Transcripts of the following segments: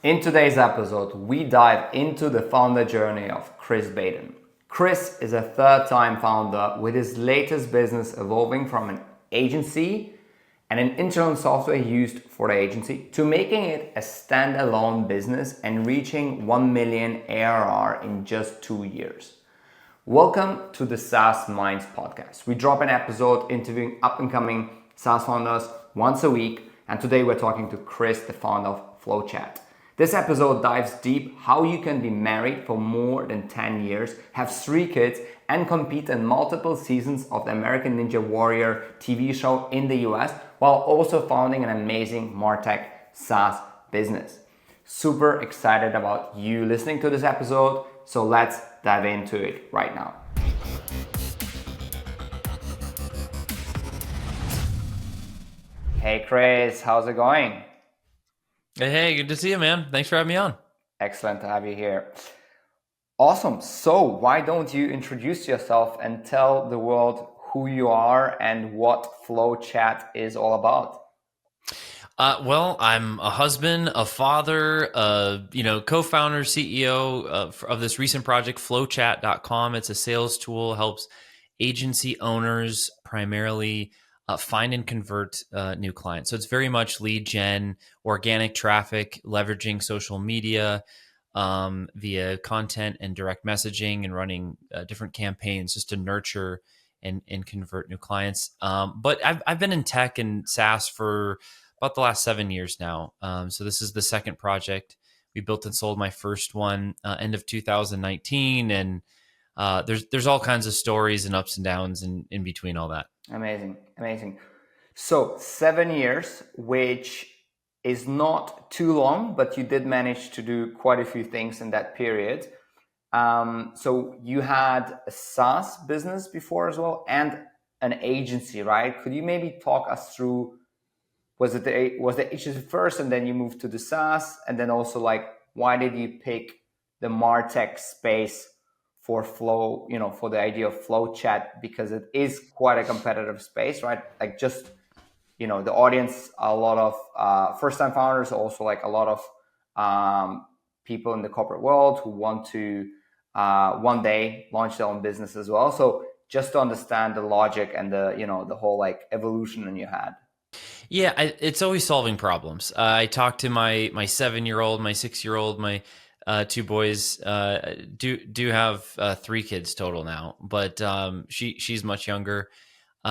In today's episode, we dive into the founder journey of Chris Baden. Chris is a third-time founder with his latest business evolving from an agency and an internal software used for the agency to making it a standalone business and reaching 1 million ARR in just 2 years. Welcome to the SaaS Minds podcast. We drop an episode interviewing up-and-coming SaaS founders once a week, and today we're talking to Chris, the founder of Flowchat. This episode dives deep how you can be married for more than 10 years, have 3 kids, and compete in multiple seasons of the American Ninja Warrior TV show in the US, while also founding an amazing MarTech SaaS business. Super excited about you listening to this episode, so let's dive into it right now. Hey Chris, how's it going? Hey, good to see you, man. Thanks for having me on. Excellent to have you here. Awesome. So why don't you introduce yourself and tell the world who you are and what Flowchat is all about? Well, I'm a husband, a father, co-founder, CEO of this recent project, Flowchat.com. It's a sales tool, helps agency owners primarily find and convert new clients. So it's very much lead gen, organic traffic, leveraging social media via content and direct messaging and running different campaigns just to nurture and convert new clients. But I've been in tech and SaaS for about the last 7 years now. So this is the second project. We built and sold my first one end of 2019, and there's all kinds of stories and ups and downs in between all that. Amazing. So 7 years, which is not too long, but you did manage to do quite a few things in that period. So you had a SaaS business before as well, and an agency, right? Could you maybe talk us through? Was the agency first, and then you moved to the SaaS, and then also why did you pick the MarTech space for for the idea of Flowchat, because it is quite a competitive space, right? The audience, a lot of first-time founders, also a lot of people in the corporate world who want to one day launch their own business as well. So just to understand the logic and the whole evolution you had. Yeah, it's always solving problems. I talked to my 7-year-old, my 6-year-old, my 2 boys. Do have 3 kids total now, but she's much younger.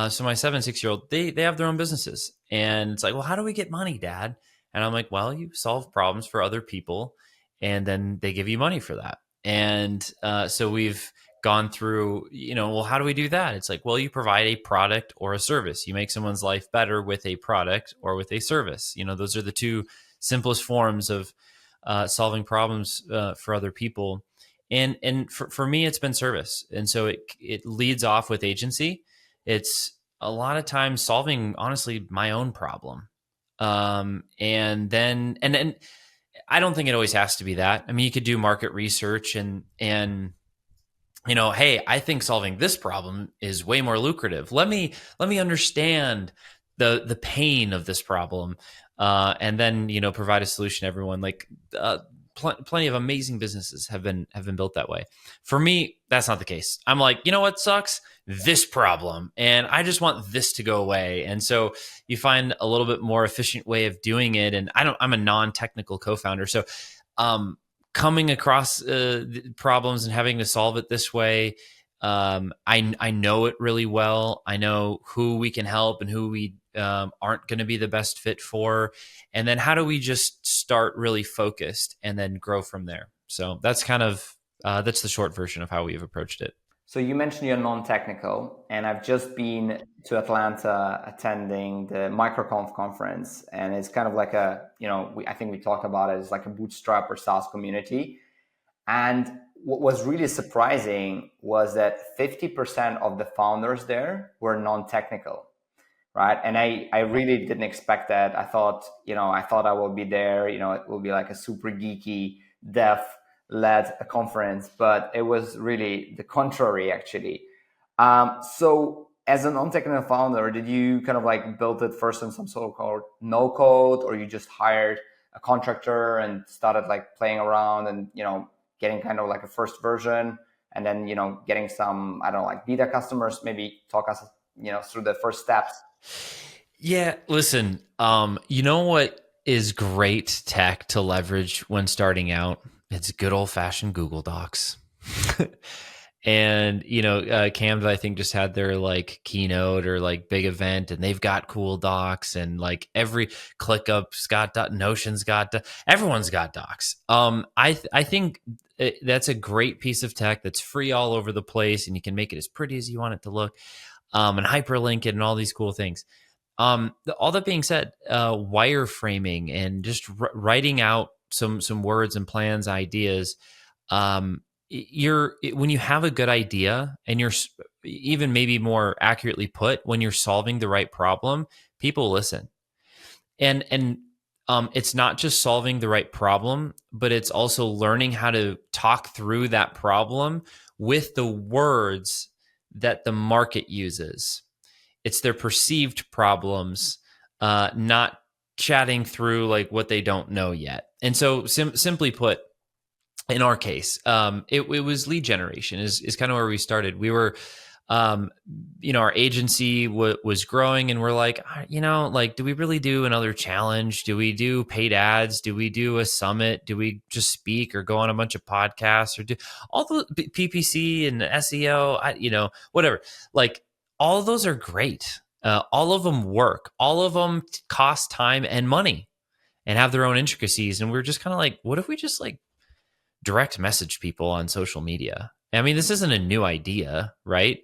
So my 7-6-year-old, they have their own businesses, and it's like, well, how do we get money, Dad? And I'm like, well, you solve problems for other people, and then they give you money for that. And so we've gone through, well, how do we do that? It's like, well, you provide a product or a service. You make someone's life better with a product or with a service. Those are the 2 simplest forms of solving problems for other people. And for me, it's been service. And so it leads off with agency. It's a lot of times solving, honestly, my own problem. And then I don't think it always has to be that. I mean, you could do market research and hey, I think solving this problem is way more lucrative. Let me understand the pain of this problem, and then provide a solution to everyone. Plenty of amazing businesses have been built that way. For me, that's not the case. I'm like, what sucks? This problem, and I just want this to go away. And so you find a little bit more efficient way of doing it. And I'm a non-technical co-founder, so coming across problems and having to solve it this way, I know it really well. I know who we can help and who we aren't going to be the best fit for. And then how do we just start really focused and then grow from there? So that's kind of, that's the short version of how we've approached it. So you mentioned you're non-technical, and I've just been to Atlanta attending the MicroConf conference, and it's kind of like I think we talked about it as like a bootstrap or SaaS community. And what was really surprising was that 50% of the founders there were non-technical, right? And I really didn't expect that. I thought I will be there, it will be like a super geeky dev led a conference, but it was really the contrary, actually. So as a non-technical founder, did you kind of build it first in some sort of no code, or you just hired a contractor and started like playing around and, getting kind of like a first version, and then, getting some, I don't know, like beta customers. Maybe talk us, through the first steps. Yeah, listen, you know what is great tech to leverage when starting out? It's good old fashioned Google Docs. And Canva, I think, just had their like keynote or like big event, and they've got cool docs, and like every ClickUp's got Notion's got everyone's got docs. I think that's a great piece of tech that's free all over the place, and you can make it as pretty as you want it to look, and hyperlink it and all these cool things. All that being said, wireframing and just writing out some words and plans, ideas. When you have a good idea, and you're even maybe more accurately put, when you're solving the right problem, people listen. And it's not just solving the right problem, but it's also learning how to talk through that problem with the words that the market uses. It's their perceived problems, not chatting through like what they don't know yet. And so simply put, in our case, it was lead generation is kind of where we started. We were, our agency was growing, and we're like, like, do we really do another challenge? Do we do paid ads? Do we do a summit? Do we just speak or go on a bunch of podcasts or do all the PPC and SEO? Whatever. Like, all of those are great. All of them work. All of them cost time and money and have their own intricacies. And we're just kind of like, what if we just like direct message people on social media? I mean, this isn't a new idea, right?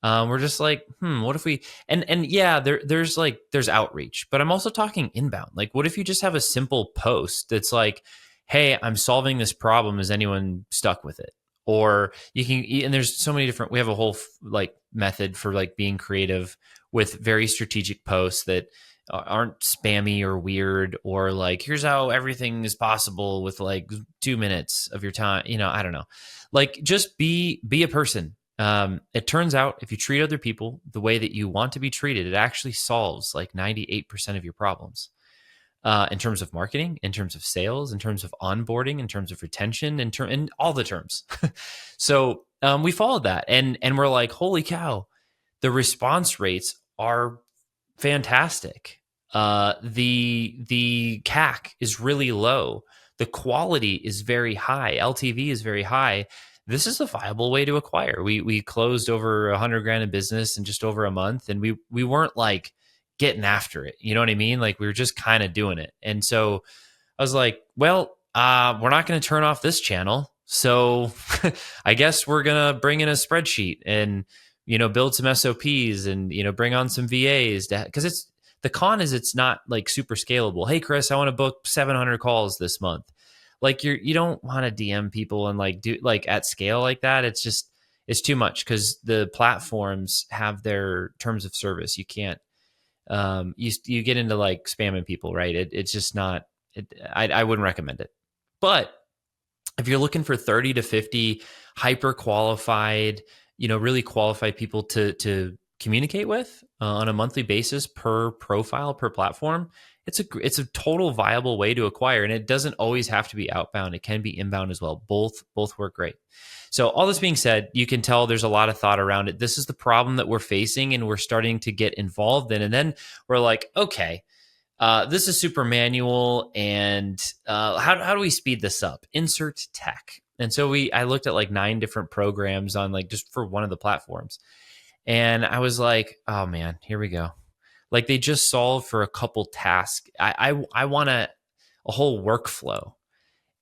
We're just like, what if we, and yeah, there's outreach, but I'm also talking inbound. Like, what if you just have a simple post that's like, hey, I'm solving this problem. Is anyone stuck with it? Or you can, and there's so many different, we have a whole like method for like being creative with very strategic posts that aren't spammy or weird, or like, here's how everything is possible with like 2 minutes of your time. I don't know. Like, just be a person. It turns out if you treat other people the way that you want to be treated, it actually solves like 98% of your problems. In terms of marketing, in terms of sales, in terms of onboarding, in terms of retention, in all the terms. So we followed that, and we're like, holy cow, the response rates are fantastic. The CAC is really low. The quality is very high. LTV is very high. This is a viable way to acquire. We closed over $100,000 in business in just over a month, and we weren't like getting after it. You know what I mean? Like, we were just kind of doing it. And so I was like, well, we're not going to turn off this channel. So I guess we're going to bring in a spreadsheet and, build some SOPs and, bring on some VAs because the con is it's not like super scalable. Hey, Chris, I want to book 700 calls this month. Like, you don't want to DM people and like do like at scale like that. It's too much because the platforms have their terms of service. You can't, you get into like spamming people, right? It's just not, I wouldn't recommend it. But if you're looking for 30 to 50 hyper qualified, really qualified people to communicate with on a monthly basis per profile, per platform, it's a total viable way to acquire. And it doesn't always have to be outbound. It can be inbound as well. Both work great. So all this being said, you can tell there's a lot of thought around it. This is the problem that we're facing and we're starting to get involved in. And then we're like, okay, this is super manual. And how do we speed this up? Insert tech. And so I looked at like 9 different programs on like just for one of the platforms. And I was like, oh man, here we go. Like, they just solved for a couple tasks. I want a whole workflow.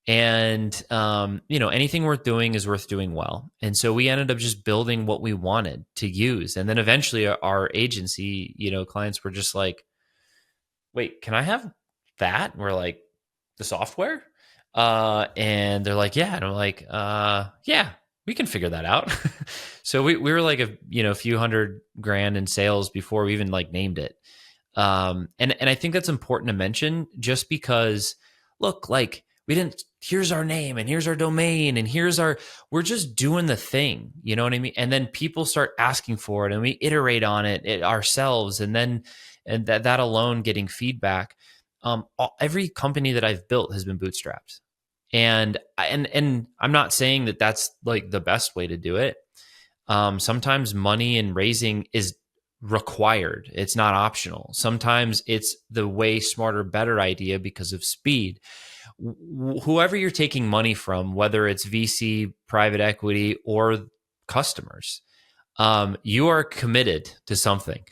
And, anything worth doing is worth doing well. And so we ended up just building what we wanted to use. And then eventually our agency, clients were just like, wait, can I have that? And we're like, the software? And they're like, yeah. And I'm like, yeah, we can figure that out. So we were like a few $100,000 in sales before we even like named it. And I think that's important to mention, just because, look, like, we didn't, here's our name and here's our domain and we're just doing the thing, you know what I mean? And then people start asking for it and we iterate on it ourselves. And that alone, getting feedback. every company that I've built has been bootstrapped. And I'm not saying that that's like the best way to do it. Sometimes money and raising is required. It's not optional. Sometimes it's the way smarter, better idea because of speed. Whoever you're taking money from, whether it's VC, private equity, or customers, you are committed to something.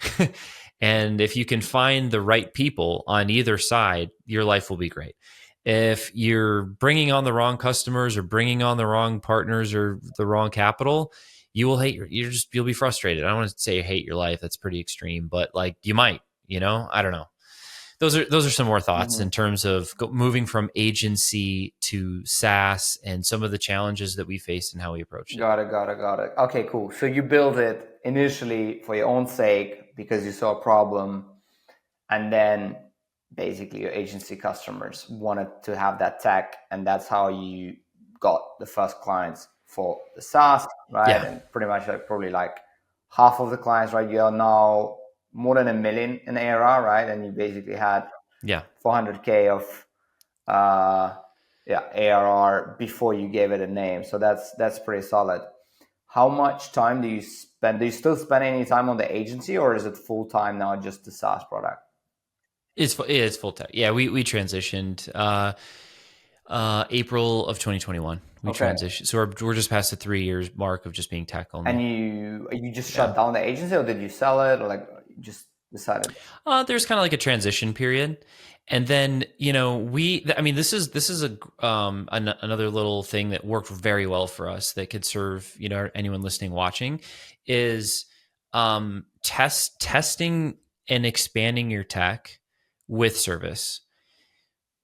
And if you can find the right people on either side, your life will be great. If you're bringing on the wrong customers or bringing on the wrong partners or the wrong capital, you will hate you'll be frustrated. I don't want to say hate your life. That's pretty extreme, but like you might, I don't know. Those are some more thoughts in terms of moving from agency to SaaS and some of the challenges that we faced and how we approached it. Got it. Okay, cool. So you build it initially for your own sake because you saw a problem, and then basically your agency customers wanted to have that tech, and that's how you got the first clients for the SaaS, right? Yeah. And pretty much probably like half of the clients, right? You are now more than $1 million in ARR, right? And you basically had 400K of ARR before you gave it a name. So that's pretty solid. How much time do you spend? Do you still spend any time on the agency, or is it full time now, just the SaaS product? It's full time. Yeah, we transitioned April of 2021. We transitioned, so we're just past the 3 years mark of just being tech only. And you just shut down the agency, or did you sell it, or like just decided? There's kind of like a transition period, and then this is another little thing that worked very well for us that could serve anyone listening watching is testing and expanding your tech with service.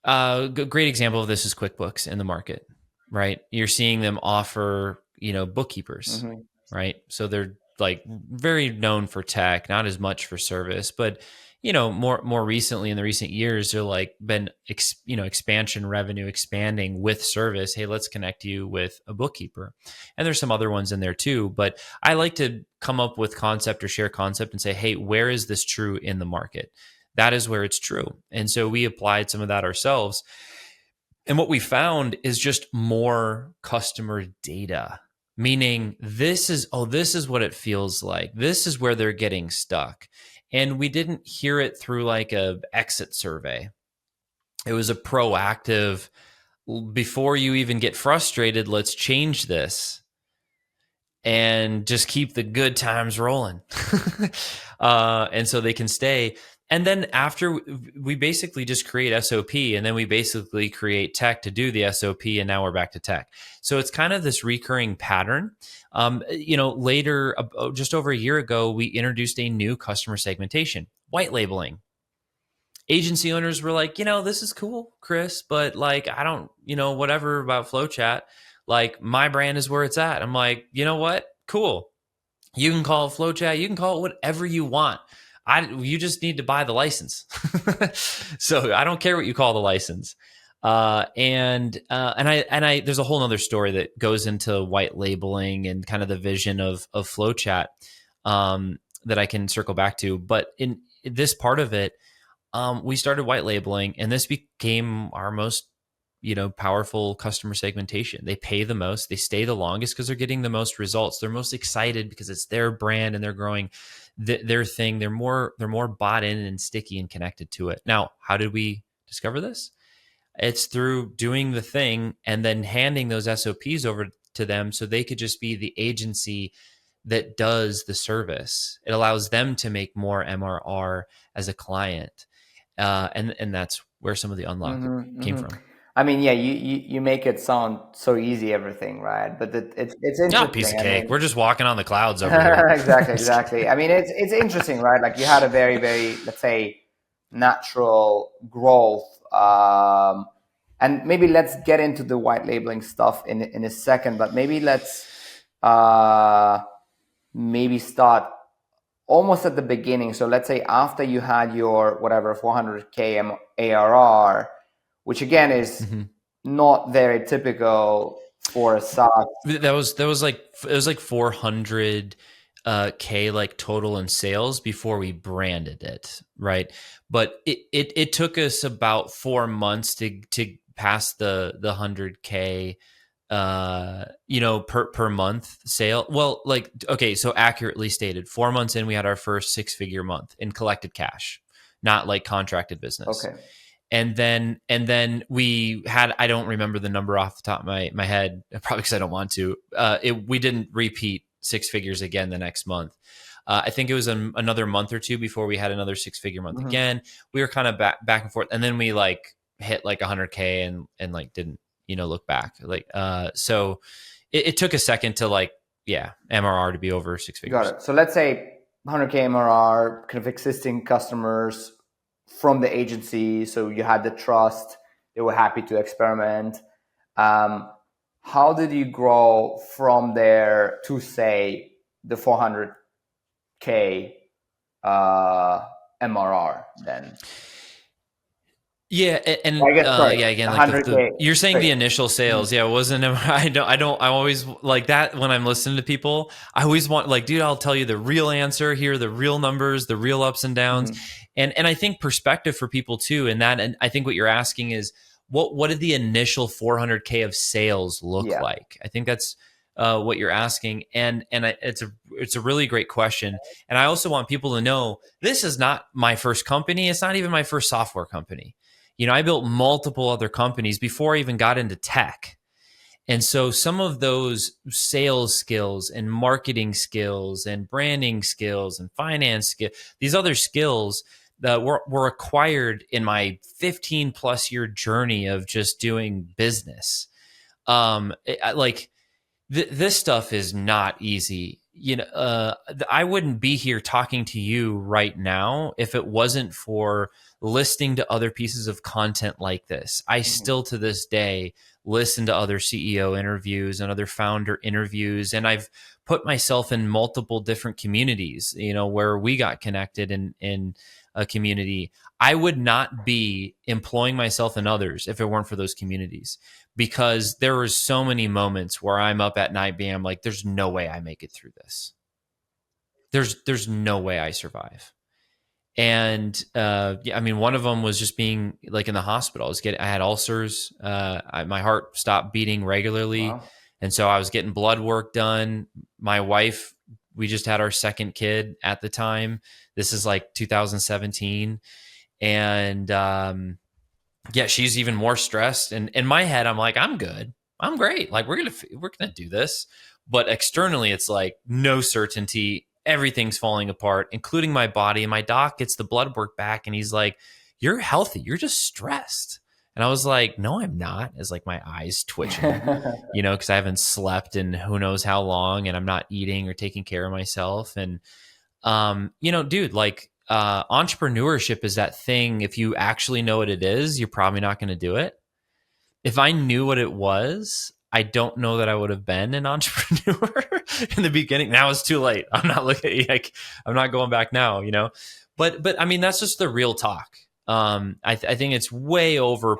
Great example of this is QuickBooks in the market, right? You're seeing them offer, bookkeepers, right? So they're like very known for tech, not as much for service, but more recently in the recent years, they're like been expansion revenue expanding with service. Hey, let's connect you with a bookkeeper, and there's some other ones in there too. But I like to come up with concept or share concept and say, hey, where is this true in the market? That is where it's true. And so we applied some of that ourselves. And what we found is just more customer data, meaning this is what it feels like. This is where they're getting stuck. And we didn't hear it through like a exit survey. It was a proactive, before you even get frustrated, let's change this and just keep the good times rolling. And so they can stay. And then after, we basically just create SOP, and then we basically create tech to do the SOP, and now we're back to tech. So it's kind of this recurring pattern. Later, just over a year ago, we introduced a new customer segmentation, white labeling. Agency owners were like, this is cool, Chris, but like, I don't, whatever about Flowchat. Like, my brand is where it's at. I'm like, you know what? Cool. You can call it Flowchat. You can call it whatever you want. You just need to buy the license. So I don't care what you call the license. And there's a whole nother story that goes into white labeling and kind of the vision of Flowchat that I can circle back to. But in this part of it, we started white labeling, and this became our most powerful customer segmentation. They pay the most, they stay the longest because they're getting the most results. They're most excited because it's their brand and they're growing their thing. They're more bought in and sticky and connected to it. Now, how did we discover this? It's through doing the thing and then handing those SOPs over to them so they could just be the agency that does the service. It allows them to make more MRR as a client. And that's where some of the unlock came from. I mean, yeah, you make it sound so easy, everything, right? But it's interesting. Not piece of cake. We're just walking on the clouds over here. Exactly. I mean, it's interesting, right? Like you had a very, very, let's say, natural growth. And maybe let's get into the white labeling stuff in a second. But maybe let's maybe start almost at the beginning. So let's say after you had your whatever 400K ARR, which again is not very typical for a SaaS. That was like 400 K like total in sales before we branded it, right? But it took us about 4 months to pass the 100K per month sale. Well, like, okay, so accurately stated, 4 months in, we had our first 6-figure month in collected cash, not like contracted business. Okay. And then we had, I don't remember the number off the top of my head, probably because I don't want to. We didn't repeat 6 figures again the next month. I think it was another month or two before we had another 6-figure month Mhm. again. We were kind of back and forth, and then we like hit like 100K and like didn't look back. Like so it took a second to like, yeah, MRR to be over 6 figures. Got it. So let's say 100K MRR, kind of existing customers from the agency. So you had the trust, they were happy to experiment. How did you grow from there to say the 400K MRR then? Yeah, and I guess, sorry, yeah, again, like the 100K. you're saying Sorry. the initial sales, yeah, it wasn't. I always like that when I'm listening to people. I always want, like, dude, I'll tell you the real answer here, the real numbers, the real ups and downs, Mhm. and I think perspective for people too. And I think what you're asking is what did the initial 400K of sales look Yeah. like? I think that's what you're asking, it's a really great question. And I also want people to know this is not my first company. It's not even my first software company. I built multiple other companies before I even got into tech. And so some of those sales skills and marketing skills and branding skills and finance skills, these other skills that were acquired in my 15 plus year journey of just doing business. Like this stuff is not easy. I wouldn't be here talking to you right now if it wasn't for listening to other pieces of content like this. I Mhm. still to this day listen to other CEO interviews and other founder interviews, and I've put myself in multiple different communities, where we got connected in a community. I would not be employing myself and others if it weren't for those communities, because there were so many moments where I'm up at night being like, there's no way I make it through this. There's no way I survive. And yeah, I mean, one of them was just being like in the hospital. I had ulcers. My heart stopped beating regularly, Wow. and so I was getting blood work done. My wife, we just had our second kid at the time. This is like 2017, and yeah, she's even more stressed. And in my head, I'm like, I'm good, I'm great. Like we're gonna do this. But externally, it's like no certainty. Everything's falling apart, including my body. And my doc gets the blood work back, and he's like, "You're healthy. You're just stressed." And I was like, "No, I'm not." As like my eyes twitching, because I haven't slept in who knows how long, and I'm not eating or taking care of myself. And dude, like entrepreneurship is that thing. If you actually know what it is, you're probably not going to do it. If I knew what it was, I don't know that I would have been an entrepreneur in the beginning. Now it's too late. I'm not looking like I'm not going back now. But I mean, that's just the real talk. I think it's way over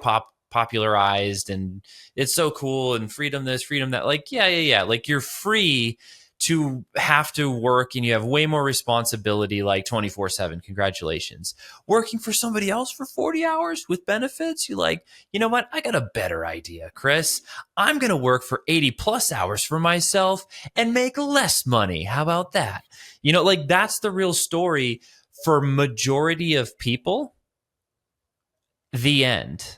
popularized, and it's so cool, and freedom this, freedom that. Like, yeah. Like, you're free to have to work, and you have way more responsibility, like 24/7. Congratulations. Working for somebody else for 40 hours with benefits, you like, you know what? I got a better idea, Chris. I'm going to work for 80 plus hours for myself and make less money. How about that? Like, that's the real story for majority of people. The end.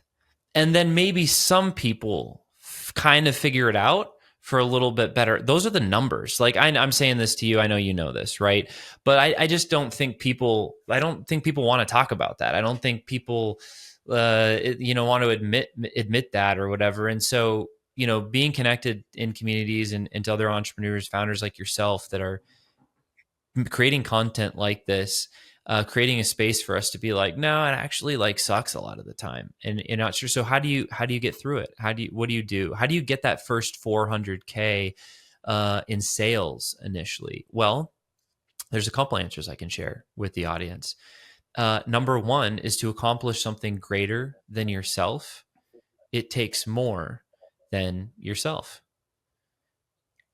And then maybe some people kind of figure it out for a little bit better. Those are the numbers. Like, I'm saying this to you. I know you know this, right? But I just don't think people. I don't think people want to talk about that. I don't think people, want to admit that or whatever. And so, being connected in communities and to other entrepreneurs, founders like yourself that are creating content like this, creating a space for us to be like, no, it actually like sucks a lot of the time, and you're not sure. So how do you get through it? What do you do? How do you get that first 400K in sales initially? Well, there's a couple answers I can share with the audience. Number one is to accomplish something greater than yourself. It takes more than yourself,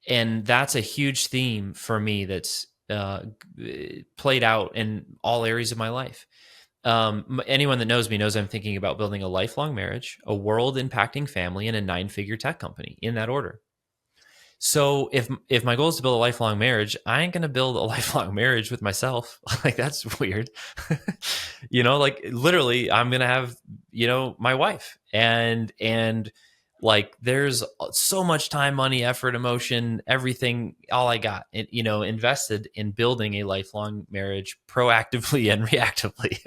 and that's a huge theme for me. That's played out in all areas of my life. Anyone that knows me knows I'm thinking about building a lifelong marriage, a world impacting family, and a 9-figure tech company, in that order. So if my goal is to build a lifelong marriage, I ain't gonna build a lifelong marriage with myself. Like, that's weird. Like, literally, I'm gonna have, my wife, and like, there's so much time, money, effort, emotion, everything, all I got, invested in building a lifelong marriage proactively and reactively.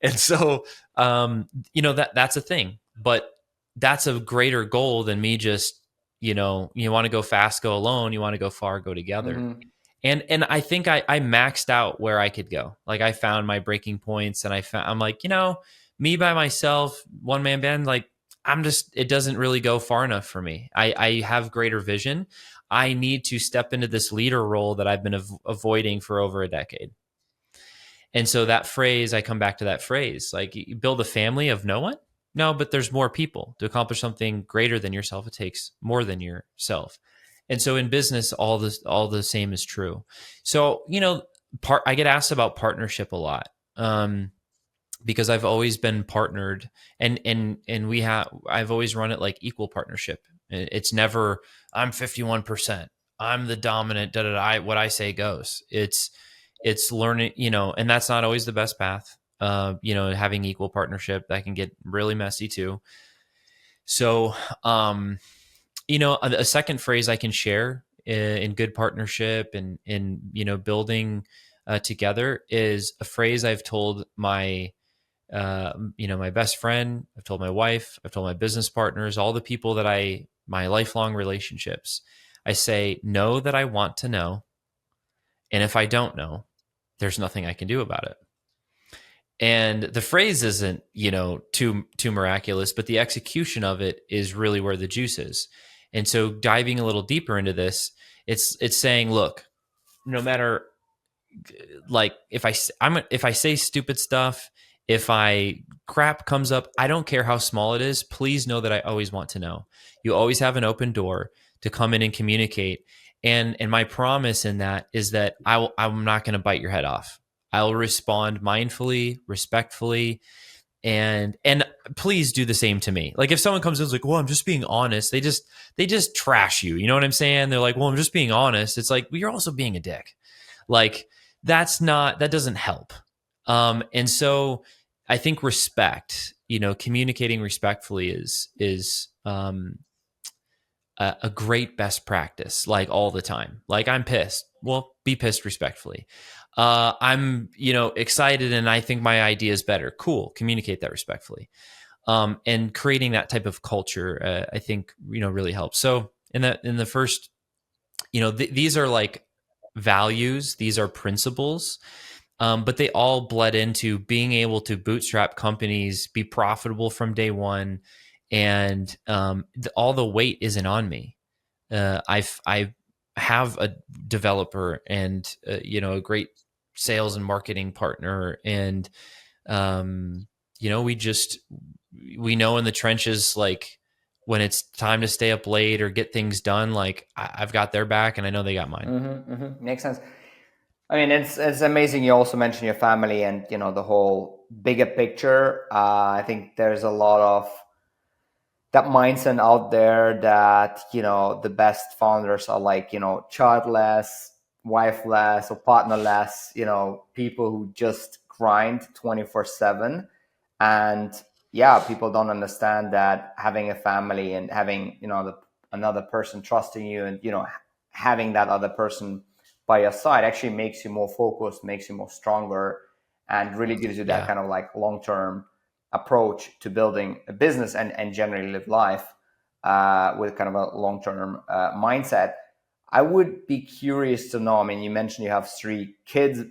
And so, that's a thing, but that's a greater goal than me just, you want to go fast, go alone. You want to go far, go together. Mm-hmm. And I think I maxed out where I could go. Like, I found my breaking points, and I'm like, me by myself, one man band, like, it doesn't really go far enough for me. I have greater vision. I need to step into this leader role that I've been avoiding for over a decade. And so that phrase, I come back to that phrase, like, you build a family of no one. No, but there's more people. To accomplish something greater than yourself, it takes more than yourself. And so in business, all the same is true. So, I get asked about partnership a lot. Because I've always been partnered, and I've always run it like equal partnership. It's never, I'm 51%, I'm the dominant, what I say goes. It's learning, and that's not always the best path. Having equal partnership, that can get really messy too. So, a second phrase I can share in good partnership and in, building together, is a phrase I've told my my best friend, I've told my wife, I've told my business partners, all the people that my lifelong relationships. I say, know that I want to know. And if I don't know, there's nothing I can do about it. And the phrase isn't, too miraculous, but the execution of it is really where the juice is. And so, diving a little deeper into this, it's saying, look, no matter, like, if I say stupid stuff, if crap comes up, I don't care how small it is. Please know that I always want to know. You always have an open door to come in and communicate. And my promise in that is that I'm not going to bite your head off. I'll respond mindfully, respectfully, and please do the same to me. Like, if someone comes in and is like, well, I'm just being honest, they just trash you. You know what I'm saying? They're like, well, I'm just being honest. It's like, well, you're also being a dick. Like, that doesn't help. And so I think respect, communicating respectfully is a great best practice, like, all the time. Like, I'm pissed. Well, be pissed respectfully. I'm, excited and I think my idea is better. Cool. Communicate that respectfully. And creating that type of culture, I think, really helps. So in the first, these are like values, these are principles, but they all bled into being able to bootstrap companies, be profitable from day one, and all the weight isn't on me. I have a developer and a great sales and marketing partner, and we know in the trenches, like, when it's time to stay up late or get things done, like, I've got their back and I know they got mine. Mm-hmm, mm-hmm. Makes sense. I mean, it's amazing. You also mentioned your family and the whole bigger picture. I think there's a lot of that mindset out there that the best founders are like childless, wifeless, or partnerless. People who just grind 24/7, and yeah, people don't understand that having a family and having another person trusting you, and having that other person by your side actually makes you more focused, makes you more stronger, and really gives you that kind of like long-term approach to building a business and generally live life with kind of a long-term mindset. I would be curious to know, I mean, you mentioned you have 3 kids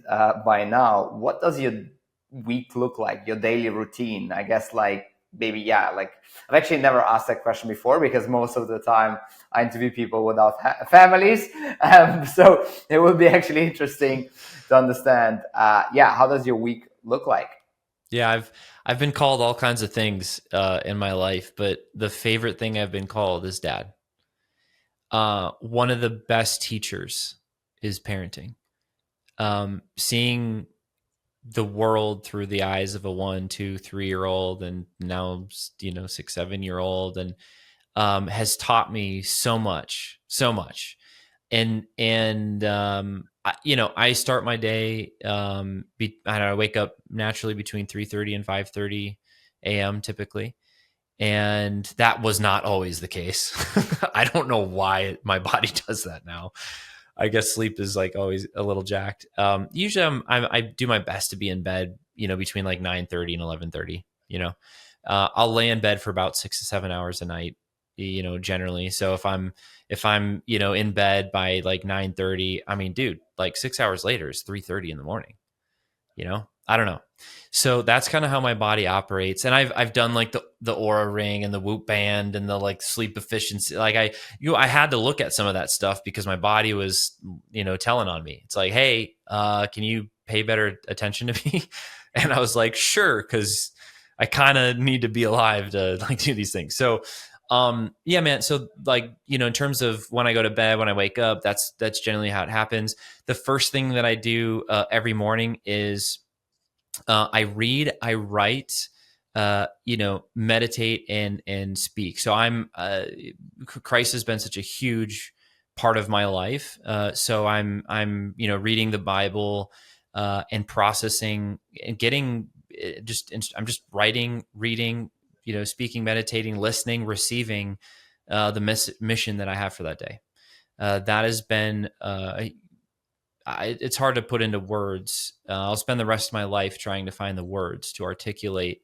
by now. What does your week look like, your daily routine? I guess, like, maybe, like, I've actually never asked that question before, because most of the time I interview people without families. So it would be actually interesting to understand, how does your week look like? Yeah, I've been called all kinds of things in my life, but the favorite thing I've been called is dad. One of the best teachers is parenting. seeing the world through the eyes of a 1, 2, 3 year old, and now 6, 7 year old, and has taught me so much, so much. I start my day. I don't know, I wake up naturally between 3:30 and 5:30 a.m. typically, and that was not always the case. I don't know why my body does that now. I guess sleep is like always a little jacked. Usually I do my best to be in bed, between like 9:30 and 11:30. I'll lay in bed for about 6 to 7 hours a night, generally. So if I'm in bed by like 9:30, I mean, dude, like 6 hours later is 3:30 in the morning. I don't know. So that's kind of how my body operates. And I've done like the Aura ring and the Whoop band and the like sleep efficiency. Like I had to look at some of that stuff because my body was, telling on me. It's like, hey, can you pay better attention to me? And I was like, sure, because I kind of need to be alive to like do these things. So yeah, man. So like, in terms of when I go to bed, when I wake up, that's generally how it happens. The first thing that I do every morning is I read, I write, meditate and speak. So Christ has been such a huge part of my life. So I'm reading the Bible and processing and getting I'm just writing, reading, speaking, meditating, listening, receiving the mission that I have for that day. That has been it's hard to put into words. I'll spend the rest of my life trying to find the words to articulate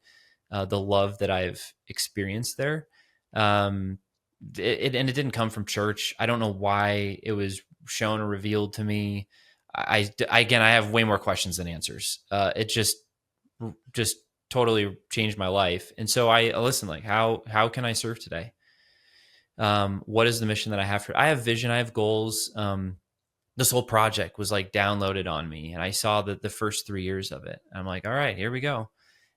the love that I've experienced there. And it didn't come from church. I don't know why it was shown or revealed to me. Again, I have way more questions than answers. It just totally changed my life. And so I listen, like, how can I serve today? What is the mission that I have I have vision, I have goals. This whole project was like downloaded on me, and I saw the first 3 years of it. I'm like, all right, here we go.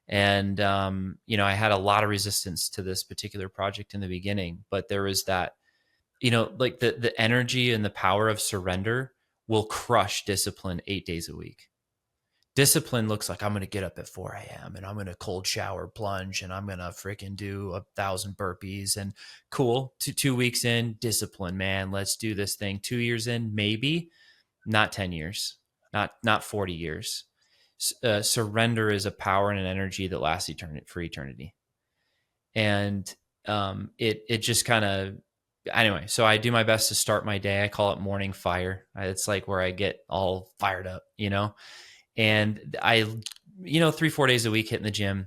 And I had a lot of resistance to this particular project in the beginning, but there was that, like the energy and the power of surrender will crush discipline 8 days a week. Discipline looks like I'm going to get up at 4 a.m. and I'm going to cold shower, plunge, and I'm going to freaking do 1,000 burpees. And cool, 2 weeks in, discipline, man, let's do this thing. 2 years in, maybe, not 10 years, not 40 years. Surrender is a power and an energy that lasts for eternity. And it just kind of, anyway, so I do my best to start my day. I call it morning fire. It's like where I get all fired up, and I, 3-4 days a week hitting the gym.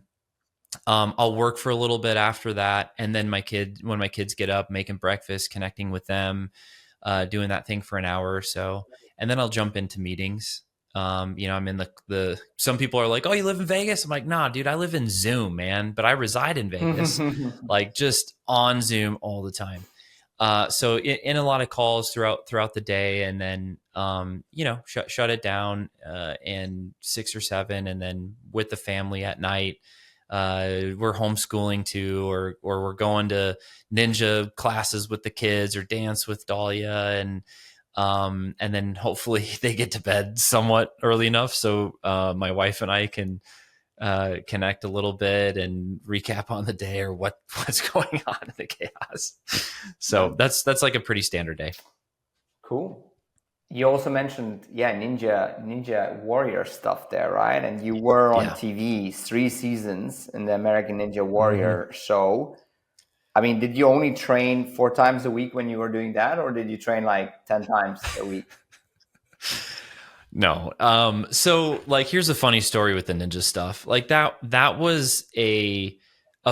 I'll work for a little bit after that. And then when my kids get up, making breakfast, connecting with them, doing that thing for an hour or so. And then I'll jump into meetings. I'm in some people are like, oh, you live in Vegas? I'm like, nah, dude, I live in Zoom, man, but I reside in Vegas, like just on Zoom all the time. So in a lot of calls throughout the day, and then shut it down and 6 or 7, and then with the family at night. We're homeschooling too, or we're going to ninja classes with the kids, or dance with Dahlia, and then hopefully they get to bed somewhat early enough so my wife and I can connect a little bit and recap on the day, or what's going on in the chaos. So that's like a pretty standard day. Cool. You also mentioned, Ninja Warrior stuff there, right? And you were on TV 3 seasons in the American Ninja Warrior show. I mean, did you only train 4 times a week when you were doing that, or did you train like 10 times a week? No. So like, here's a funny story with the ninja stuff. Like that was a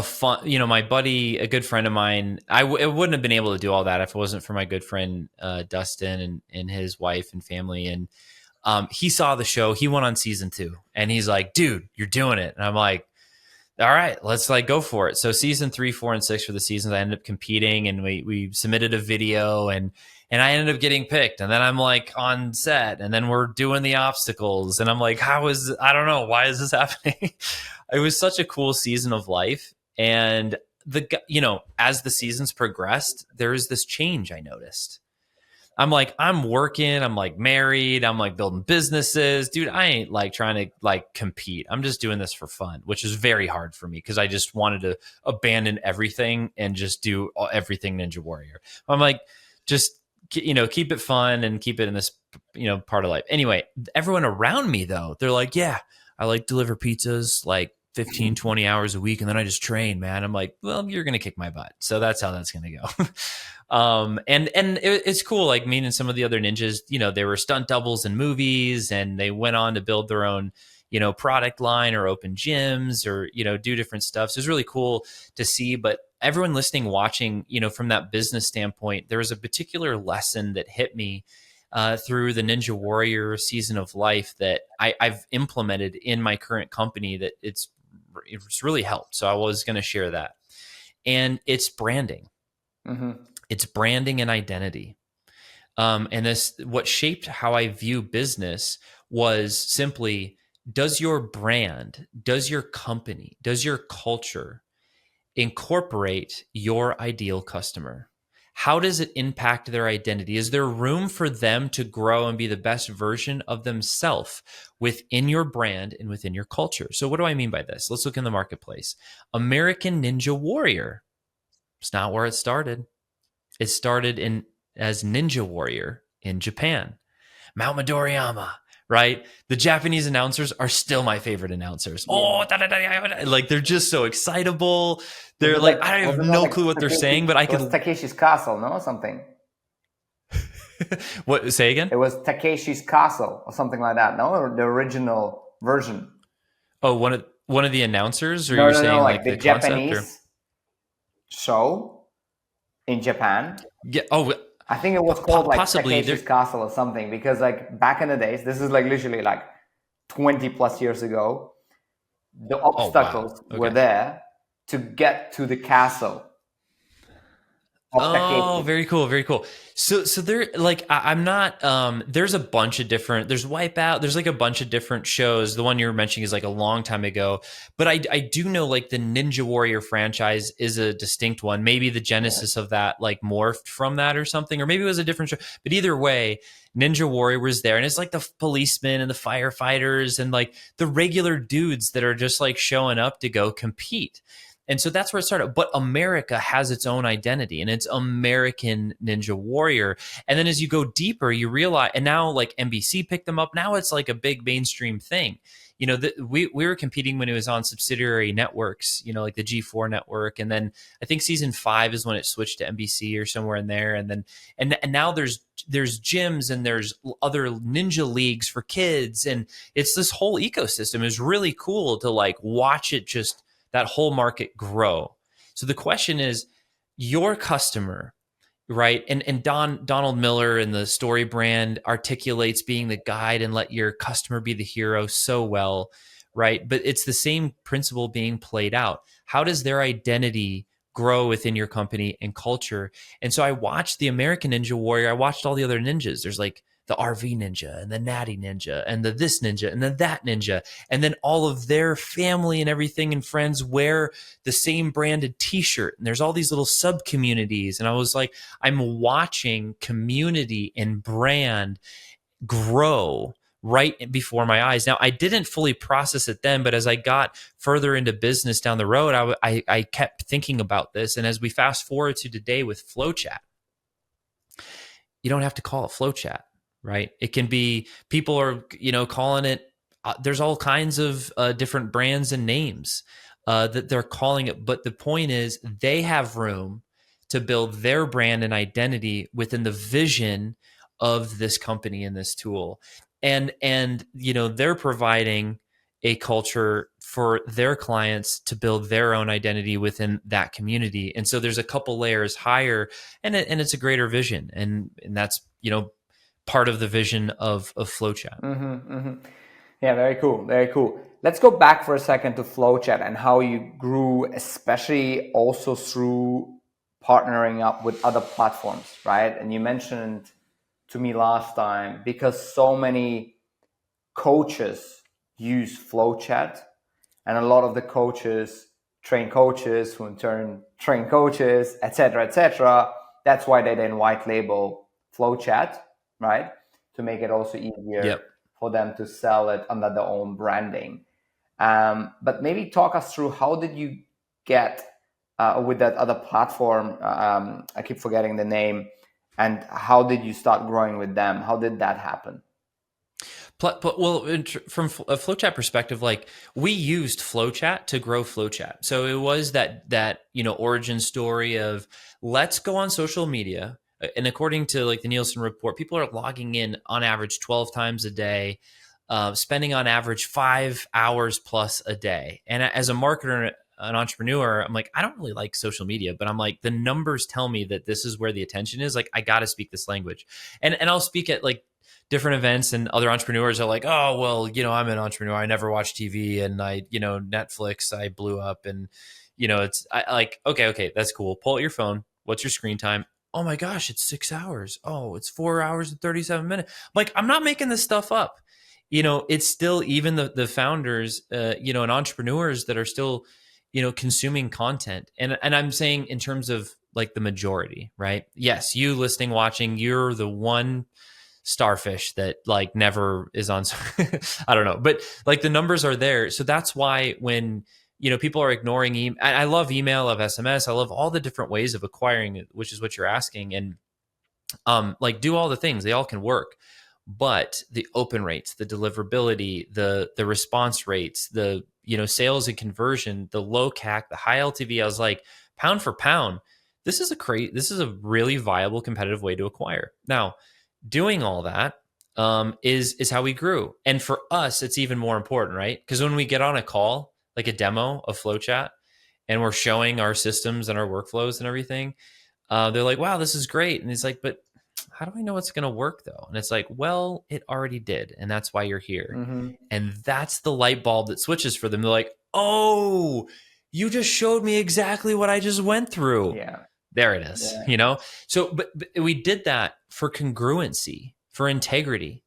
fun, my buddy, a good friend of mine, I wouldn't have been able to do all that if it wasn't for my good friend, Dustin and his wife and family. And, he saw the show, he went on season 2, and he's like, dude, you're doing it. And I'm like, all right, let's like go for it. So season 3, 4, and 6 for the seasons, I ended up competing, and we submitted a video, and I ended up getting picked. And then I'm like on set, and then we're doing the obstacles, and I'm like, I don't know, why is this happening? It was such a cool season of life. And as the seasons progressed, there was this change I noticed. I'm like, I'm working, I'm like married, I'm like building businesses. Dude, I ain't like trying to like compete. I'm just doing this for fun, which is very hard for me because I just wanted to abandon everything and just do everything Ninja Warrior. I'm like, just, keep it fun and keep it in this, part of life. Anyway, everyone around me though, they're like, yeah, I like deliver pizzas like 15, 20 hours a week. And then I just train, man. I'm like, well, you're going to kick my butt. So that's how that's going to go. It's cool, like meeting some of the other ninjas. They were stunt doubles in movies, and they went on to build their own, product line or open gyms or do different stuff. So it's really cool to see. But everyone listening, watching, from that business standpoint, there was a particular lesson that hit me through the Ninja Warrior season of life that I've implemented in my current company. That it's really helped. So I was going to share that, and it's branding. Mm-hmm. It's branding and identity. And what shaped how I view business was simply, does your brand, does your company, does your culture incorporate your ideal customer? How does it impact their identity? Is there room for them to grow and be the best version of themselves within your brand and within your culture? So what do I mean by this? Let's look in the marketplace. American Ninja Warrior. It's not where it started. It started as Ninja Warrior in Japan. Mount Midoriyama, right? The Japanese announcers are still my favorite announcers. Yeah. Oh, like they're just so excitable. They're like, I have no clue what they're saying, but I could. It was Takeshi's Castle, no? Something. What? Say again? It was Takeshi's Castle or something like that, no? Or the original version. Oh, one of the announcers, or No, you're no, saying no, like the the concept, or? Japanese show in Japan. Yeah. Oh, I think it was called like possibly Takeshi's Castle or something, because like back in the days, this is like literally like 20 plus years ago, the obstacles were there to get to the castle of Oh, Takeshi. very cool, very cool. So there, like, I'm not. There's a bunch of different. There's Wipeout. There's like a bunch of different shows. The one you were mentioning is like a long time ago, but I do know like the Ninja Warrior franchise is a distinct one. Maybe the genesis of that like morphed from that or something, or maybe it was a different show. But either way, Ninja Warrior was there, and it's like the policemen and the firefighters and like the regular dudes that are just like showing up to go compete. And so that's where it started. But America has its own identity, and it's American Ninja Warrior. And then as you go deeper, you realize, and now like NBC picked them up. Now it's like a big mainstream thing. We were competing when it was on subsidiary networks, like the G4 network. And then I think season 5 is when it switched to NBC or somewhere in there. And then, and now there's gyms and there's other ninja leagues for kids. And it's this whole ecosystem. It's really cool to like watch it just that whole market grow. So the question is, your customer, right? And Donald Miller in the Story brand articulates being the guide and let your customer be the hero so well, right? But it's the same principle being played out. How does their identity grow within your company and culture? And so I watched the American Ninja Warrior. I watched all the other ninjas. There's like the RV Ninja and the Natty Ninja and the this ninja and then that ninja. And then all of their family and everything and friends wear the same branded t-shirt. And there's all these little sub communities. And I was like, I'm watching community and brand grow right before my eyes. Now, I didn't fully process it then, but as I got further into business down the road, I kept thinking about this. And as we fast forward to today with Flowchat, you don't have to call it Flowchat. Right. It can be, people are, calling it, there's all kinds of different brands and names that they're calling it. But the point is, they have room to build their brand and identity within the vision of this company and this tool. And they're providing a culture for their clients to build their own identity within that community. And so there's a couple layers higher, and it's a greater vision. And that's, part of the vision of Flowchat. Mm-hmm, mm-hmm. Yeah, very cool, very cool. Let's go back for a second to Flowchat and how you grew, especially also through partnering up with other platforms, right? And you mentioned to me last time, because so many coaches use Flowchat, and a lot of the coaches train coaches who in turn train coaches, etc., etc. That's why they then white label Flowchat, right? To make it also easier Yep. for them to sell it under their own branding. But maybe talk us through, how did you get with that other platform? I keep forgetting the name. And how did you start growing with them? How did that happen? Well, from a Flowchat perspective, like we used Flowchat to grow Flowchat. So it was that origin story of let's go on social media. And according to like the Nielsen report, people are logging in on average 12 times a day, spending on average 5 hours plus a day. And as a marketer, an entrepreneur, I'm like, I don't really like social media, but I'm like, the numbers tell me that this is where the attention is. Like, I got to speak this language, and I'll speak at like different events, and other entrepreneurs are like, oh, well, I'm an entrepreneur. I never watch TV, and Netflix, I blew up, and it's like, okay, that's cool. Pull out your phone. What's your screen time? Oh my gosh, it's 6 hours. Oh, it's 4 hours and 37 minutes. Like, I'm not making this stuff up. It's still even the founders, and entrepreneurs that are still, consuming content. And I'm saying in terms of like the majority, right? Yes, you listening, watching, you're the one starfish that like never is on. I don't know, but like the numbers are there. So that's why when people are ignoring email, I love email, I love SMS, I love all the different ways of acquiring it, which is what you're asking. And like do all the things, they all can work, but the open rates, the deliverability, the response rates, the sales and conversion, the low CAC, the high LTV, I was like, pound for pound, this is a really viable competitive way to acquire. Now, doing all that is how we grew. And for us, it's even more important, right? Because when we get on a call, like a demo of Flowchat, and we're showing our systems and our workflows and everything, they're like, wow, this is great. And it's like, but how do I know it's going to work though? And it's like, well, it already did. And that's why you're here. Mm-hmm. And that's the light bulb that switches for them. They're like, oh, you just showed me exactly what I just went through. Yeah. There it is, So, but we did that for congruency, for integrity.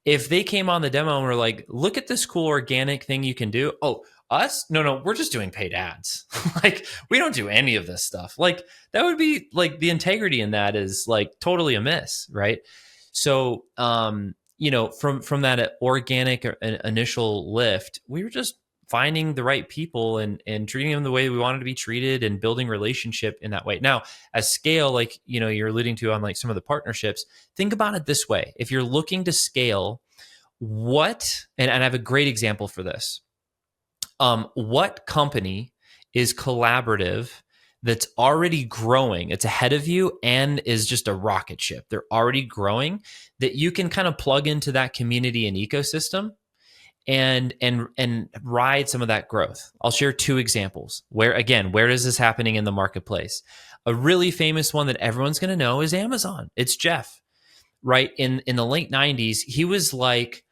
If they came on the demo and were like, look at this cool organic thing you can do. Oh, us? No, we're just doing paid ads. Like, we don't do any of this stuff. Like, that would be like the integrity in that is like totally amiss, right? So, from that organic initial lift, we were just finding the right people and treating them the way we wanted to be treated and building relationship in that way. Now, as scale, like, you're alluding to on like some of the partnerships, think about it this way. If you're looking to scale, and I have a great example for this. What company is collaborative that's already growing? It's ahead of you and is just a rocket ship. They're already growing, that you can kind of plug into that community and ecosystem and ride some of that growth. I'll share 2 examples where is this happening in the marketplace? A really famous one that everyone's going to know is Amazon. It's Jeff, right? In the late 90s, he was like,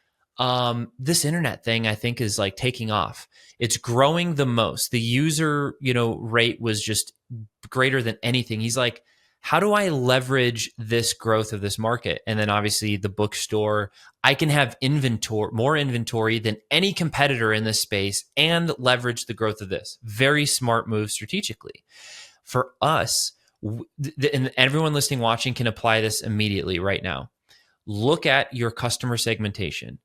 this internet thing I think is like taking off. It's growing the most. The user, rate was just greater than anything. He's like, how do I leverage this growth of this market? And then obviously the bookstore, I can have more inventory than any competitor in this space and leverage the growth of this. Very smart move strategically. For us, and everyone listening, watching can apply this immediately right now. Look at your customer segmentation.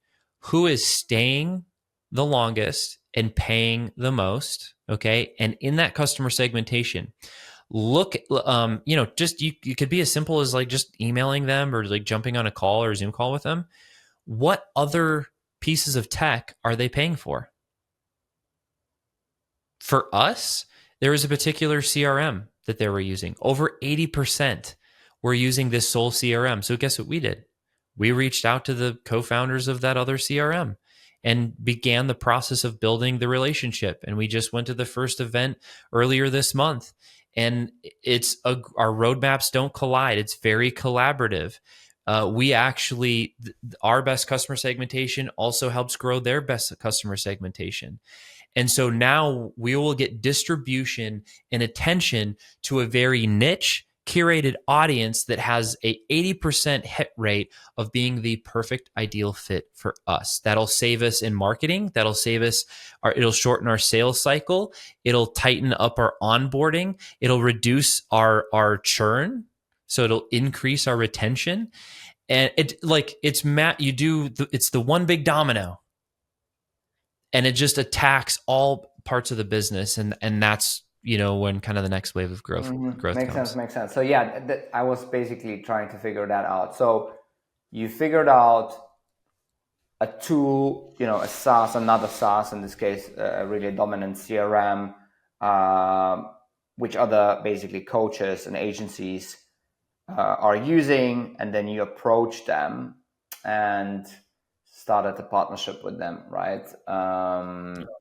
Who is staying the longest and paying the most? Okay. And in that customer segmentation, look, you could be as simple as like just emailing them or like jumping on a call or Zoom call with them. What other pieces of tech are they paying for? For us, there was a particular CRM that they were using. Over 80% were using this sole CRM. So guess what we did? We reached out to the co-founders of that other CRM and began the process of building the relationship. And we just went to the first event earlier this month. And our roadmaps don't collide. It's very collaborative. We actually, our best customer segmentation also helps grow their best customer segmentation. And so now we will get distribution and attention to a very niche, curated audience that has a 80% hit rate of being the perfect ideal fit for us. That'll save us in marketing. That'll save us, it'll shorten our sales cycle. It'll tighten up our onboarding. It'll reduce our churn. so it'll increase our retention. And it's the one big domino, and it just attacks all parts of the business, and that's when kind of the next wave of growth Makes comes. sense. Makes sense. So yeah, I was basically trying to figure that out. So you figured out a tool, a SaaS, another SaaS, in this case, a really dominant CRM, which other basically coaches and agencies are using, and then you approach them and started a partnership with them, right?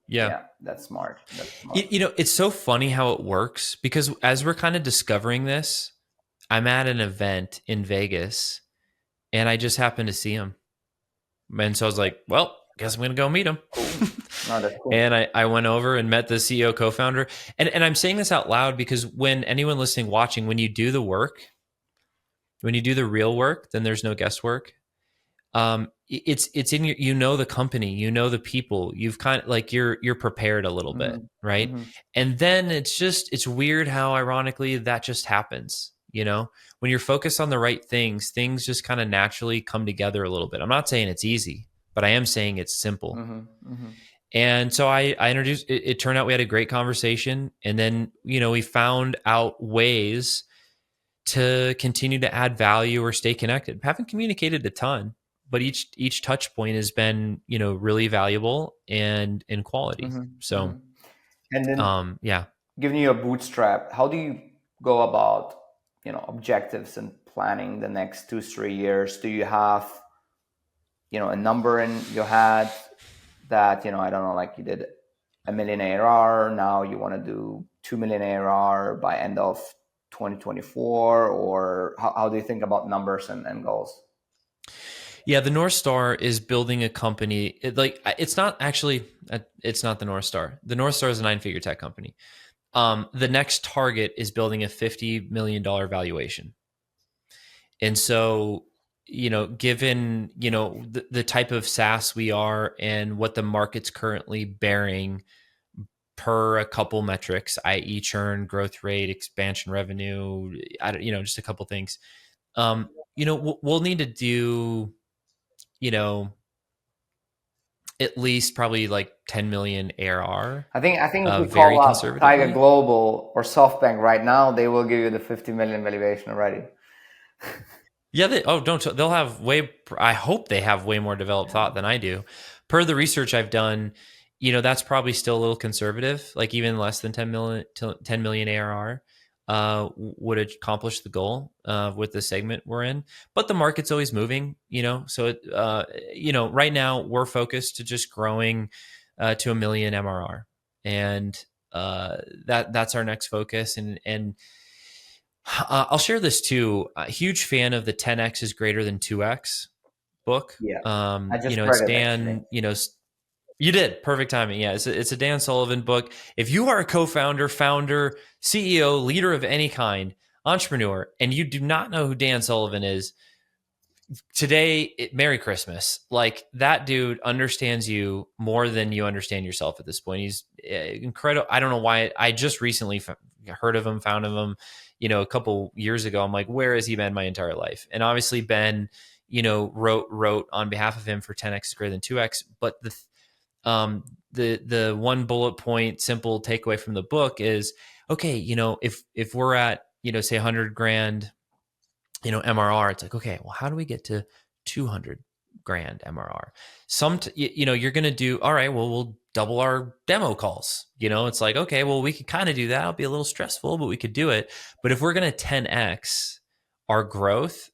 Yeah, that's smart. That's smart. It's so funny how it works, because as we're kind of discovering this, I'm at an event in Vegas and I just happened to see him. And so I was like, well, I guess I'm going to go meet him. Cool. No, that's cool. And I went over and met the CEO co-founder. And I'm saying this out loud because when anyone listening, watching, when you do the work, when you do the real work, then there's no guesswork. It's in your, the company, the people, you've kind of like, you're prepared a little bit, right? And then it's weird how ironically that just happens. When you're focused on the right things just kind of naturally come together a little bit. I'm not saying it's easy, but I am saying it's simple. And so I introduced it. It turned out we had a great conversation, and then we found out ways to continue to add value or stay connected. Haven't communicated a ton, but each touch point has been really valuable and in quality. So and then yeah, giving you a bootstrap, how do you go about objectives and planning the next 2-3 years? Do you have a number in your head that I don't know, like you did $1 million ARR, now you want to do 2 million ARR by end of 2024, or how do you think about numbers and goals? Yeah, the North Star is building a company. It's not the North Star. The North Star is a 9-figure tech company. The next target is building a $50 million valuation. And so, given, the type of SaaS we are and what the market's currently bearing per a couple metrics, i.e. churn, growth rate, expansion revenue, just a couple things. We'll need to do, at least probably like 10 million ARR. I think if you call up Tiger Global or SoftBank right now, they will give you the 50 million valuation already. Yeah, they'll have I hope they have way more developed thought than I do. Per the research I've done, that's probably still a little conservative. Like even less than 10 million ARR would accomplish the goal with the segment we're in. But the market's always moving, so right now we're focused to just growing to 1 million MRR, and that's our next focus. And I'll share this too. A huge fan of the 10x is greater than 2x book. Yeah, I just it's read it, Dan. actually. You did, perfect timing. Yeah, it's a Dan Sullivan book. If you are a co-founder, founder, CEO, leader of any kind, entrepreneur, and you do not know who Dan Sullivan is, today, Merry Christmas. Like, that dude understands you more than you understand yourself at this point. He's incredible. I don't know why. I just recently heard of him, found him, a couple years ago. I'm like, where has he been my entire life? And obviously Ben, wrote on behalf of him for 10x is greater than 2x. But the one bullet point, simple takeaway from the book is, okay, if we're at, say 100 grand, MRR, it's like, okay, well, how do we get to 200 grand MRR? You're going to do, all right, well, we'll double our demo calls. It's like, okay, well, we could kind of do that. It'll be a little stressful, but we could do it. But if we're going to 10x our growth,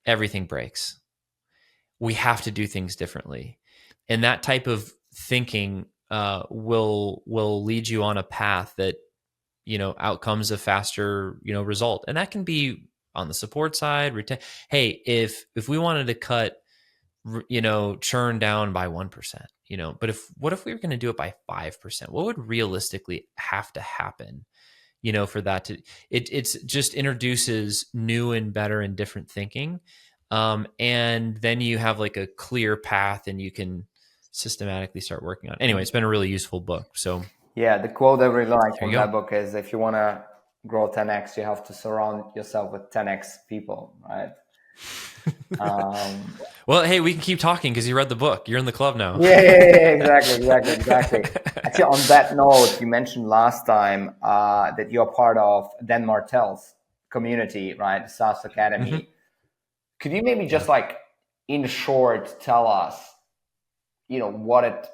everything breaks. We have to do things differently. And that type of thinking will lead you on a path that, outcomes a faster, result. And that can be on the support side. Hey, if we wanted to cut, churn down by 1%, but what if we were going to do it by 5%? What would realistically have to happen, for that to, it's just introduces new and better and different thinking. And then you have like a clear path and you can systematically start working on it. Anyway, it's been a really useful book. So yeah, the quote I really like from that book is, if you want to grow 10x, you have to surround yourself with 10x people, right? Well, hey, we can keep talking because you read the book. You're in the club now. Yeah, exactly. Actually, on that note, you mentioned last time that you're part of Dan Martell's community, right? The SAS Mm-hmm. Academy. Could you maybe Yeah. just like in short tell us, what it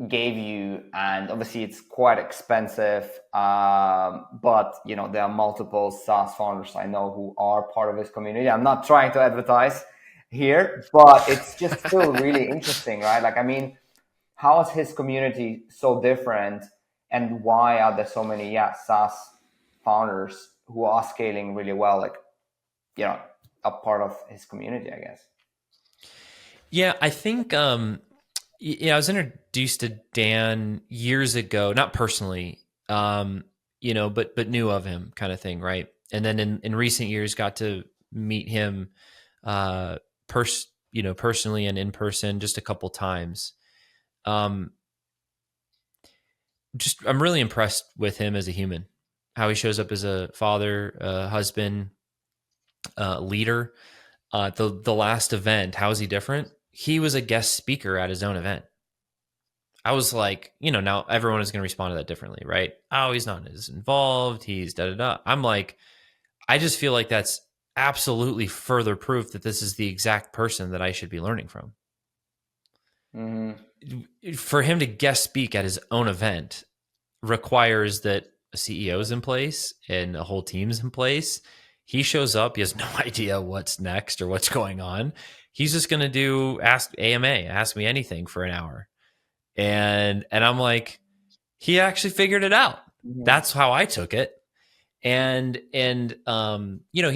gave you? And obviously it's quite expensive, but there are multiple SaaS founders I know who are part of this community. I'm not trying to advertise here, but it's just still really interesting, right? Like, I mean, how is his community so different, and why are there so many SaaS founders who are scaling really well, like, a part of his community, I guess? Yeah, I think I was introduced to Dan years ago, not personally, but knew of him kind of thing, right? And then in recent years got to meet him uh personally and in person just a couple times. Um just I'm really impressed with him as a human, how he shows up as a father, husband, leader. The last event, how is he different? He was a guest speaker at his own event. I was like, now everyone is going to respond to that differently, right? Oh, he's not as involved. He's da da da. I'm like, I just feel like that's absolutely further proof that this is the exact person that I should be learning from. Mm-hmm. For him to guest speak at his own event requires that a CEO is in place and a whole team's in place. He shows up, he has no idea what's next or what's going on. He's just going to do ask me anything for an hour. And I'm like, he actually figured it out. Mm-hmm. That's how I took it. He's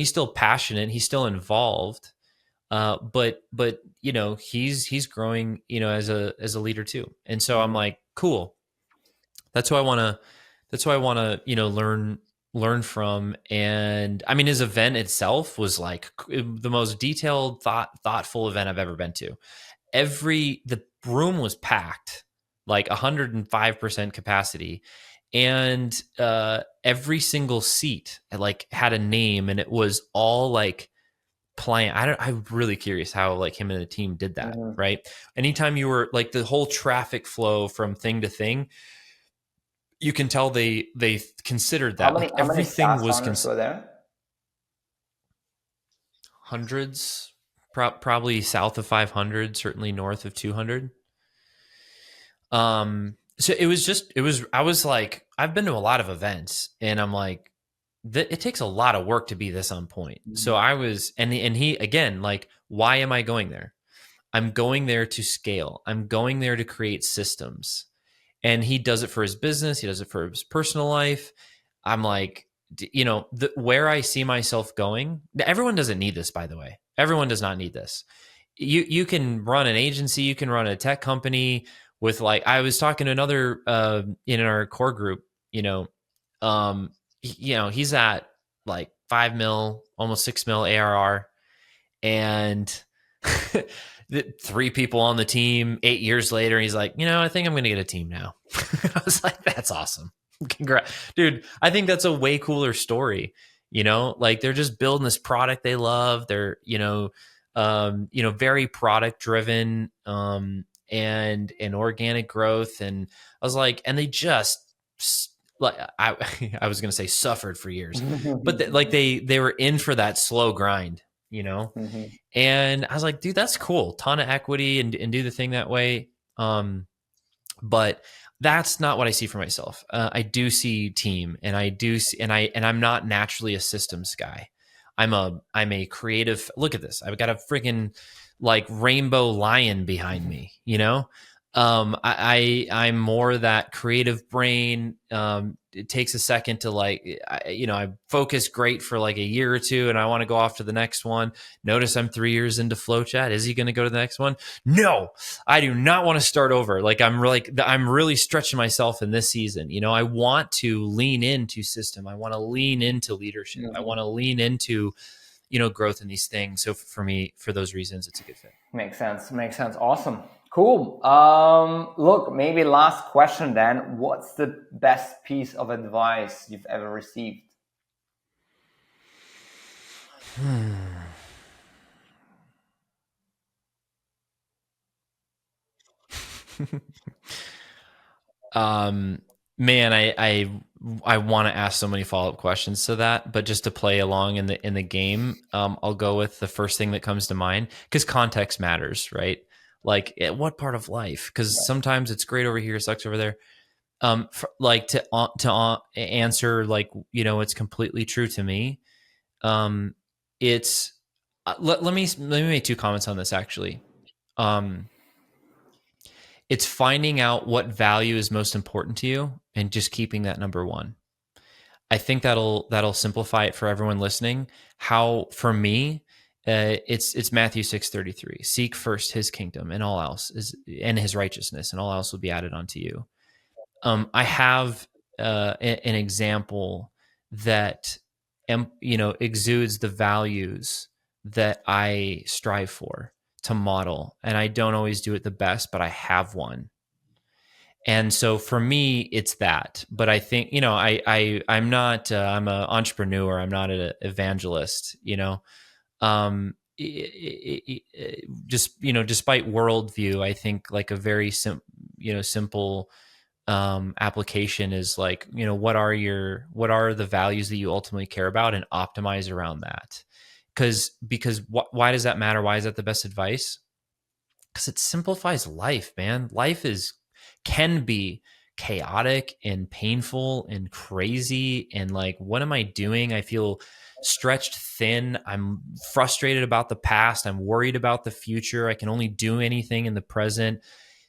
still passionate, he's still involved. But he's growing, as a leader too. And so I'm Mm-hmm. like, cool. That's who I want to learn from. And I mean, his event itself was like the most detailed, thoughtful event I've ever been to. The room was packed, like 105% capacity, and every single seat had a name, and it was all like plan. I'm really curious how like him and the team did that, Mm-hmm. right? Anytime you were like the whole traffic flow from thing to thing, you can tell they considered How that, many like how many everything SaaS was founders were there? hundreds, probably south of 500, certainly north of 200. So I was like, I've been to a lot of events, and I'm like, it takes a lot of work to be this on point. So Mm-hmm. I was, and he again, like, why am I going there? I'm going there to scale. I'm going there to create systems. And he does it for his business. He does it for his personal life. I'm like, where I see myself going. Everyone doesn't need this, by the way. Everyone does not need this. You can run an agency. You can run a tech company with like. I was talking to another in our core group. He's at like 5 mil, almost 6 mil ARR, and three people on the team. 8 years later, he's like, I think I'm going to get a team now. I was like, that's awesome. Congrats, dude. I think that's a way cooler story. Like they're just building this product they love. They're, very product driven, and organic growth. And I was like, and they just like I was going to say suffered for years, but like they were in for that slow grind, you know? Mm-hmm. And I was like, dude, that's cool. Ton of equity and do the thing that way. But that's not what I see for myself. I do see team, and I do see, and I'm not naturally a systems guy. I'm a creative. Look at this. I've got a freaking like rainbow lion behind me. I'm more that creative brain. It takes a second to I focus great for like a year or two, and I want to go off to the next one. Notice I'm 3 years into Flowchat. Is he going to go to the next one? No, I do not want to start over. I'm really stretching myself in this season. I want to lean into system. I want to lean into leadership. I Mm-hmm. want to lean into, growth in these things. So for me, for those reasons, it's a good fit. Makes sense. Makes sense. Awesome. Cool. Look, maybe last question then. What's the best piece of advice you've ever received? Man, I want to ask so many follow-up questions to that, but just to play along in the game, I'll go with the first thing that comes to mind, because context matters, right? Like, at what part of life? Because sometimes it's great over here, sucks over there. Like, to answer, like, it's completely true to me. It's let me make two comments on this, actually. It's finding out what value is most important to you and just keeping that number one. I think that'll simplify it for everyone listening. How, for me, it's Matthew 6:33. Seek first His kingdom, and all else is, and His righteousness, and all else will be added unto you. I have an example that exudes the values that I strive for to model, and I don't always do it the best, but I have one. And so for me, it's that. But I think, I'm not, I'm an entrepreneur. I'm not an evangelist, just, despite worldview, I think like a very simple application is like, what are the values that you ultimately care about, and optimize around that. Because why does that matter? Why is that the best advice? Because it simplifies life, man. Life can be chaotic and painful and crazy, and like, what am I doing? I feel stretched thin. I'm frustrated about the past. I'm worried about the future. I can only do anything in the present.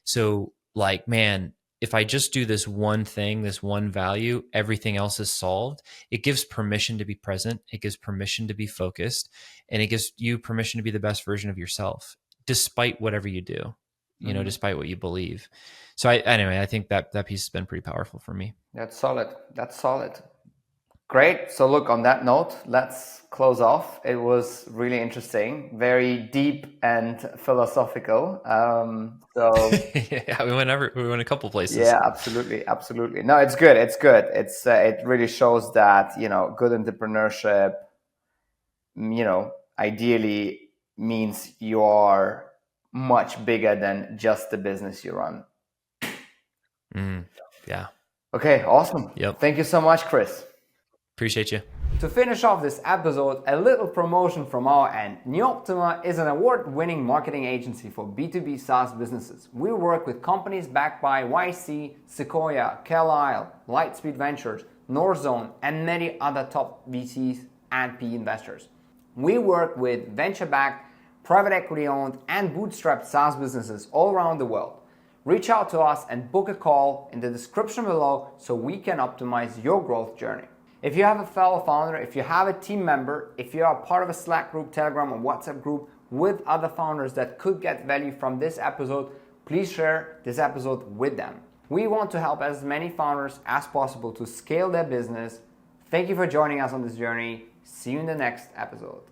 So, like, man, if I just do this one thing, this one value, everything else is solved. It gives permission to be present. It gives permission to be focused, and it gives you permission to be the best version of yourself, despite whatever you do, despite what you believe. So anyway, I think that piece has been pretty powerful for me. That's solid. Great. So look, on that note, let's close off. It was really interesting, very deep and philosophical. Yeah, we went a couple places. Yeah, absolutely. No, it's good. It really shows that, good entrepreneurship, ideally means you are much bigger than just the business you run. Yeah. Okay, awesome. Yep. Thank you so much, Chris. Appreciate you. To finish off this episode, a little promotion from our end. Neoptima is an award-winning marketing agency for B2B SaaS businesses. We work with companies backed by YC, Sequoia, Carlyle, Lightspeed Ventures, Northzone, and many other top VCs and PE investors. We work with venture-backed, private equity-owned, and bootstrapped SaaS businesses all around the world. Reach out to us and book a call in the description below so we can optimize your growth journey. If you have a fellow founder, if you have a team member, if you are part of a Slack group, Telegram, or WhatsApp group with other founders that could get value from this episode, please share this episode with them. We want to help as many founders as possible to scale their business. Thank you for joining us on this journey. See you in the next episode.